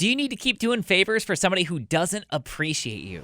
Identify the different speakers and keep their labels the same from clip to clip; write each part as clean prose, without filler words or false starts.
Speaker 1: Do you need to keep doing favors for somebody who doesn't appreciate you?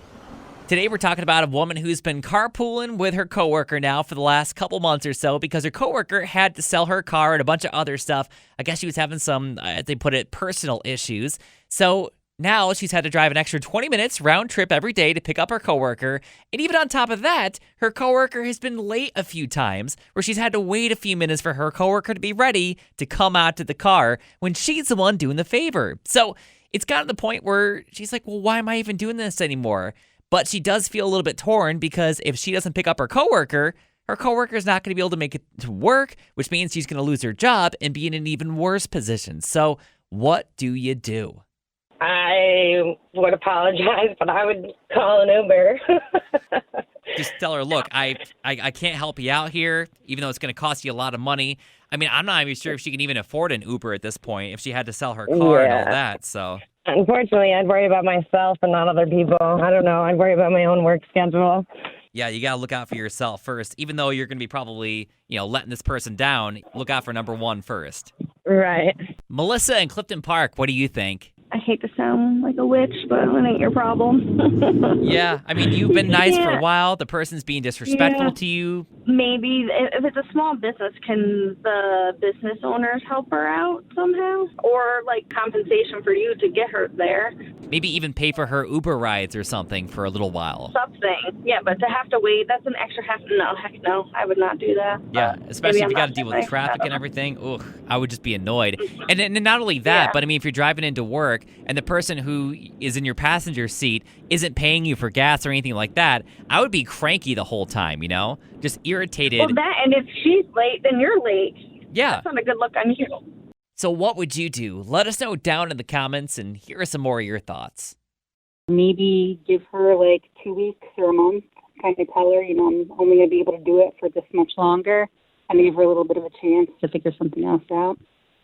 Speaker 1: Today, we're talking about a woman who's been carpooling with her coworker now for the last couple months or so because her coworker had to sell her car and a bunch of other stuff. I guess she was having some, they put it, personal issues. So now she's had to drive an extra 20 minutes round trip every day to pick up her coworker. And even on top of that, her coworker has been late a few times where she's had to wait a few minutes for her coworker to be ready to come out to the car when she's the one doing the favor. So it's gotten to the point where she's like, well, why am I even doing this anymore? But she does feel a little bit torn because if she doesn't pick up her coworker is not going to be able to make it to work, which means she's going to lose her job and be in an even worse position. So what do you do?
Speaker 2: I would apologize, but I would call an Uber.
Speaker 1: Just tell her, look, I can't help you out here, even though it's going to cost you a lot of money. I mean, I'm not even sure if she can even afford an Uber at this point, if she had to sell her car and all that, so.
Speaker 2: Unfortunately, I'd worry about myself and not other people. I don't know. I'd worry about my own work schedule.
Speaker 1: Yeah, you got to look out for yourself first. Even though you're going to be probably, letting this person down, look out for number one first.
Speaker 2: Right.
Speaker 1: Melissa in Clifton Park, what do you think?
Speaker 3: I hate to sound like a witch, but it ain't your problem.
Speaker 1: Yeah, I mean, you've been nice for a while. The person's being disrespectful to you.
Speaker 3: Maybe if it's a small business, can the business owners help her out somehow? Or, compensation for you to get her there?
Speaker 1: Maybe even pay for her Uber rides or something for a little while.
Speaker 3: Something. Yeah, but to have to wait, that's an extra heck no, I would not do that.
Speaker 1: Yeah, especially if you got to deal with traffic and everything. Ugh, I would just be annoyed. And not only that, but I mean, if you're driving into work and the person who is in your passenger seat isn't paying you for gas or anything like that, I would be cranky the whole time, just irritated.
Speaker 3: Well, and if she's late, then you're late.
Speaker 1: Yeah.
Speaker 3: That's not a good look on you.
Speaker 1: So what would you do? Let us know down in the comments, and here are some more of your thoughts.
Speaker 4: Maybe give her 2 weeks or a month, kind of tell her, I'm only going to be able to do it for this much longer, and give her a little bit of a chance to figure something else out.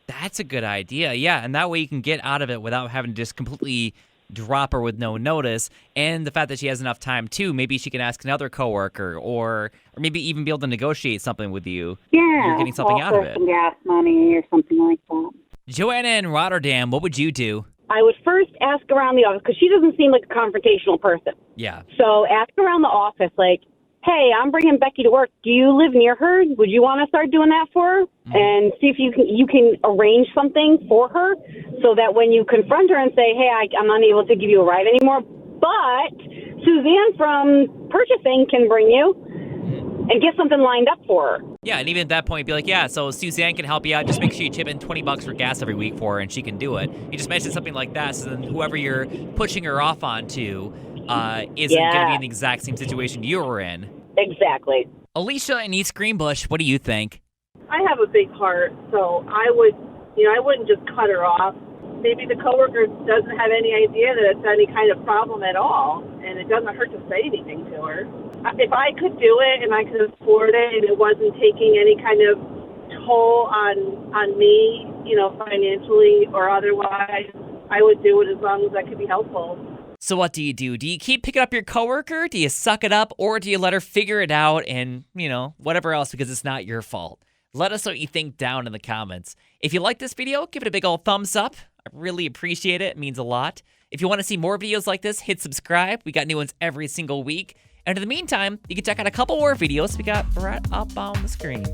Speaker 1: That's a good idea, yeah, and that way you can get out of it without having to just completely drop her with no notice. And the fact that she has enough time too, maybe she can ask another coworker or maybe even be able to negotiate something with you.
Speaker 4: Yeah,
Speaker 1: you're getting something out of it.
Speaker 4: Some gas money or something like that.
Speaker 1: Joanna in Rotterdam, what would you do?
Speaker 5: I would first ask around the office because she doesn't seem like a confrontational person.
Speaker 1: Yeah.
Speaker 5: So ask around the office, hey, I'm bringing Becky to work. Do you live near her? Would you want to start doing that for her? And see if you can arrange something for her so that when you confront her and say, hey, I'm unable to give you a ride anymore, but Suzanne from purchasing can bring you, and get something lined up for her.
Speaker 1: Yeah, and even at that point, be like, yeah, so Suzanne can help you out. Just make sure you chip in $20 for gas every week for her, and she can do it. You just mentioned something like that, so then whoever you're pushing her off onto isn't going to be in the exact same situation you were in.
Speaker 5: Exactly.
Speaker 1: Alicia in East Greenbush, what do you think?
Speaker 6: I have a big heart, so I wouldn't just cut her off. Maybe the coworker doesn't have any idea that it's any kind of problem at all, and it doesn't hurt to say anything to her. If I could do it and I could afford it and it wasn't taking any kind of toll on me, financially or otherwise, I would do it as long as I could be helpful.
Speaker 1: So what do? Do you keep picking up your coworker? Do you suck it up? Or do you let her figure it out and, whatever else because it's not your fault? Let us know what you think down in the comments. If you like this video, give it a big old thumbs up. I really appreciate it. It means a lot. If you want to see more videos like this, hit subscribe. We got new ones every single week. And in the meantime, you can check out a couple more videos we got right up on the screen.